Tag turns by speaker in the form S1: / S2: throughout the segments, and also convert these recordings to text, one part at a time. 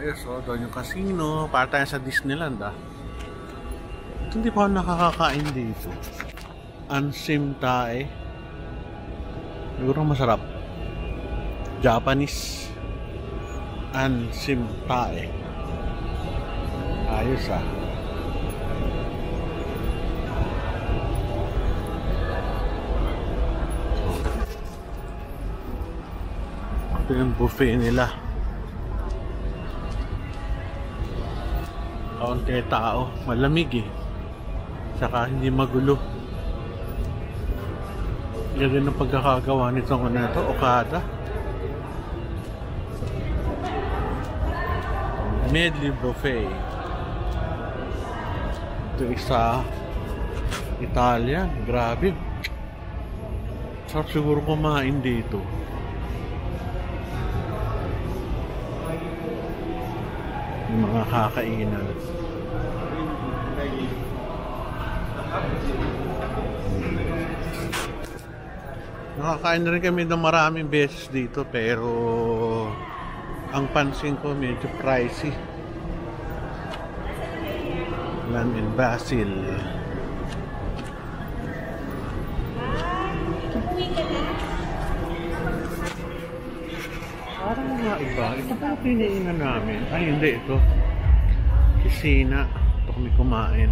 S1: Ayos, oh, doon yung casino. Para tayo sa Disneyland, ah. Ito hindi pa ako nakakakain dito. Ansim tae. Siguro masarap. Japanese ansim tae. Ayos, ah. Ito yung buffet nila. Kaunti tao. Malamig eh. Saka hindi magulo. Yan ang pagkakagawa nitong ano ito, Okada. Medley buffet. Ito isa Italian. Grabe. Sarap siguro kumain dito. Yung mga kakainan. Nakakain na rin kami ng maraming beses dito, pero ang pansin ko medyo pricey. Lamb and basil. Parang mga iba. Ito pa yung pinainan namin. Ay, hindi. Ito. Kisina. Ito kami kumain.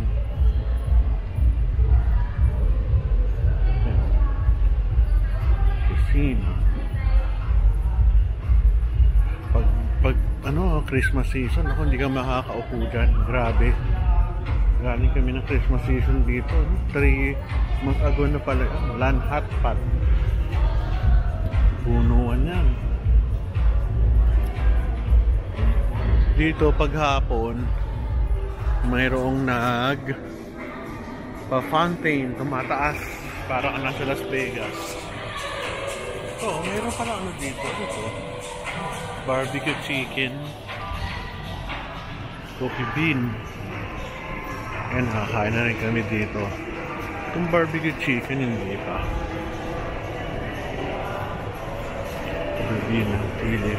S1: Kisina. Pag ano, Christmas season, ako hindi ka makakaupo dyan. Grabe. Galing kami ng Christmas season dito. 3 months ago na pala. Land hot pot. Punuan yan. Dito paghapon mayroong pa-fountain tumataas para ka nasa Las Vegas. Mayroon pala ano dito. Barbecue chicken, coffee bean. Yan, nakakain na rin kami dito. Itong barbecue chicken hindi pa. Coffee bean, chili.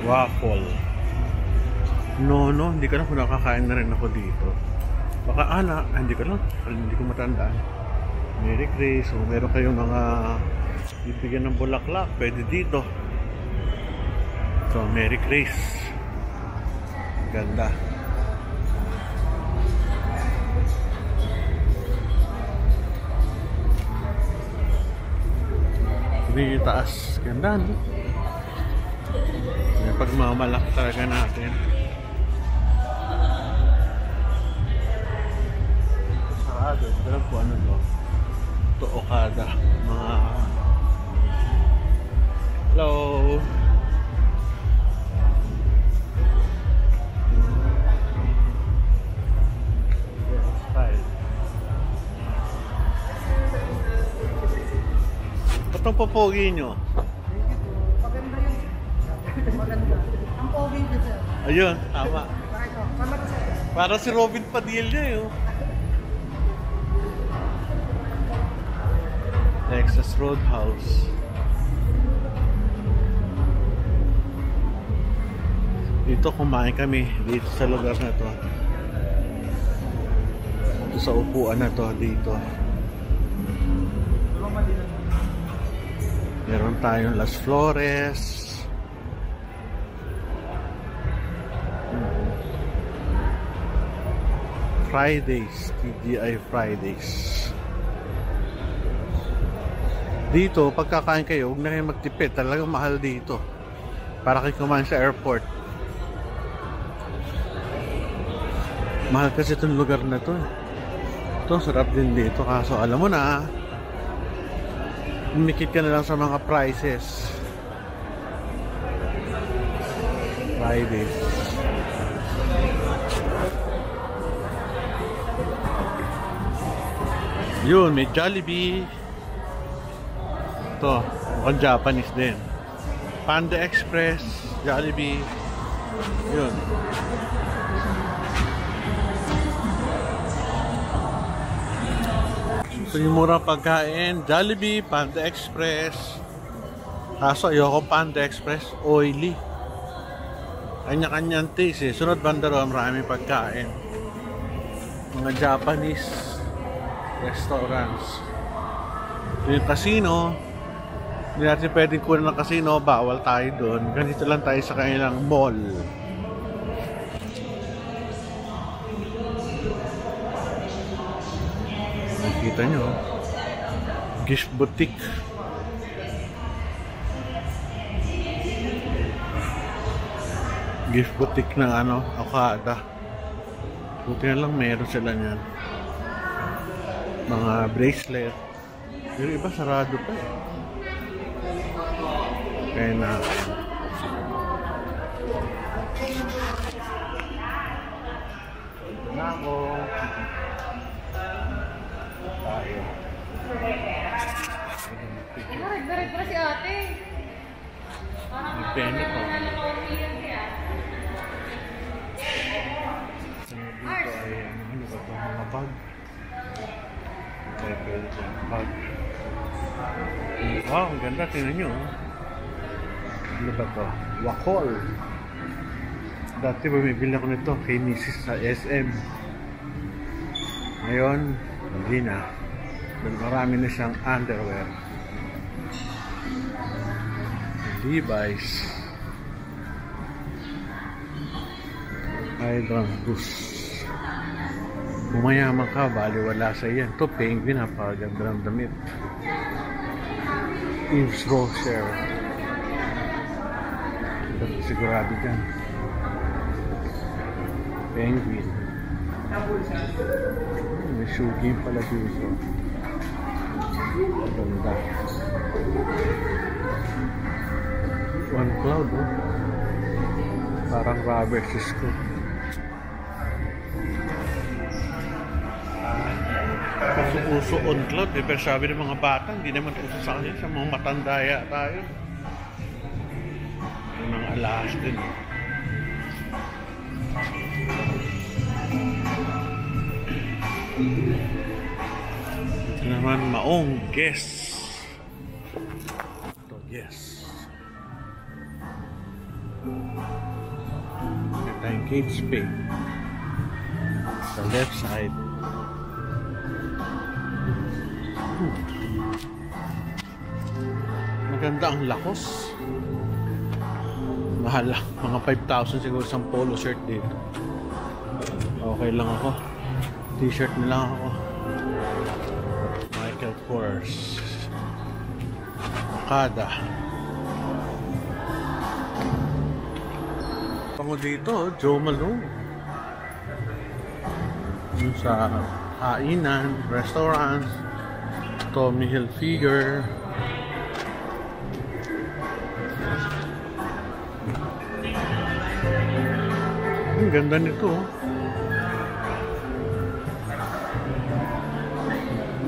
S1: Waffle. No, hindi ko na kung nakakain na rin ako dito. Baka hindi ko lang. Hindi ko matandaan. Merry Grace. So, meron kayong mga bibigyan ng bulaklak. Pwede dito. So, Merry Grace. Ganda. Hindi yung taas. Ganda, no? May pagmamalak talaga natin. Sarado. Ito lang po ano to. Ito Okada. Mga hello. Style. Itong popogi nyo.
S2: Maganda. Ang pogi ko sir.
S1: Ayun, tama. Para si Robin Padilla eh. Texas Roadhouse. Dito kumain kami dito sa lugar na to. Dito sa upuan na to dito. Meron tayong Las Flores. Fridays, TGI Fridays. Dito, pagkakain kayo, huwag na kayo magtipid. Talagang mahal dito. Para kayo kumain sa airport. Mahal kasi itong lugar na to. Ito, sarap din dito. Kaso alam mo na, umikit ka na lang sa mga prices. Fridays. Yun, may Jollibee. Ito, mukhang Japanese din. Panda Express, Jollibee. Yun. Ito yung murang pagkain. Jollibee, Panda Express. Kaso ayoko Panda Express, oily. Kanya-kanyang taste eh. Sunod banda ron, maraming pagkain. Mga Japanese restaurants. Yung casino, hindi natin pwedeng kunin ng casino, bawal tayo doon. Ganito lang tayo sa kanilang mall. Nakikita nyo, gift boutique. Gift boutique ng ano, Okada. Buti na lang meron sila niyan. Mga bracelet. Pero iba sarado pa eh. Kaya na ako. Tayo.
S2: Direct pa si ate.
S1: Depende po. Dito ay ano ba ito? Mga bag. Level bag. Wow, ang ganda. Tingnan nyo. Ano ba ito? Wakol. Dati bumibili ako nito kay Mrs. sa SM. Ngayon, hindi na. Marami na siyang underwear. Levi's. Hydran Boost. Kung mayaman ka, baliwala sa iyan. Ito, Penguin, napakaganda ng damit. Yves Rocher. Sigurado dyan. Penguin. May shuging pala dito. Ganda. One Cloud, oh. Parang rubber Cisco. Kasi uso on cloud, eh. Pero sabi ng mga bata, hindi naman uso sa kanila. Sa mga matandaya tayo. Yung mga alahas din. Ito naman, Maong Guess. Ito, Guess. Ito tayong Kate Spade. Sa left side. Maganda ang lakos. Mahal lang. Mga 5,000 siguro isang polo shirt dito. Okay lang ako. T-shirt na lang ako. Michael Kors. Okada. Pango dito, Joe Malone. Yung sa hainan, restaurants, Tommy Hilfiger. Ang ganda nito.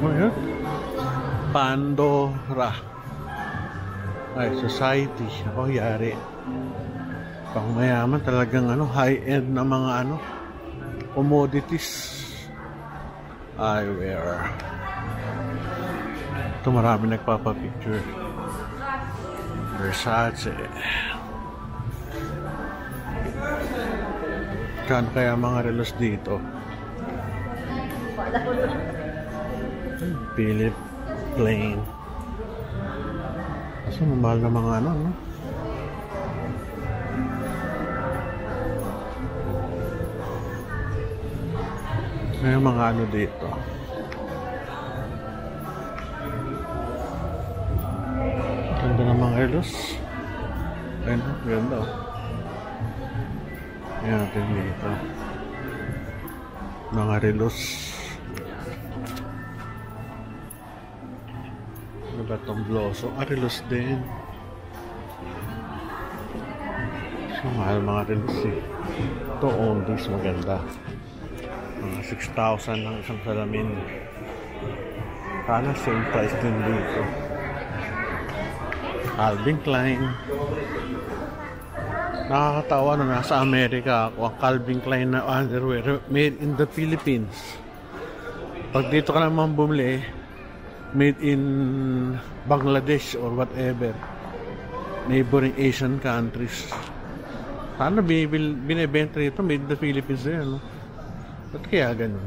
S1: Ano yan? Pandora. Ay, Society. Ako yari. Pang mayaman talagang ano, high-end na mga ano, commodities. Eyewear. Ito marami nagpapapicture. Versace. Kano kaya mga relos dito? Philip Plain. Kasi mahal na mga ano, no? May mga ano dito. Ganda ng mga relos. Ayun, ganda oh. Ayan natin dito. Mga relos. Ano ba itong bloso? Relos din. So, mahal mga relos eh. Ito, oldies, maganda. Mga 6,000 ng isang salamin. Sana same price din dito. Calvin Klein. Nakakatawa na nasa Amerika ako. Ang Calvin Klein na underwear made in the Philippines. Pag dito ka naman bumili, made in Bangladesh or whatever. Neighboring Asian countries. Sana binibenta ito made in the Philippines din, no? Ba't kaya ganun?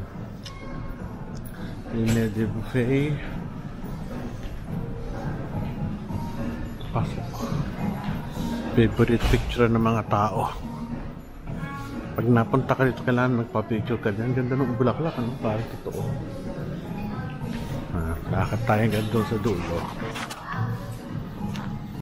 S1: Linede buffet. Pasok. Favorite picture ng mga tao. Pag napunta ka dito, kailangan magpa-picture ka dyan. Ganda ng bulaklak, ano? Parang totoo. Lakad tayo hanggang doon sa dulo.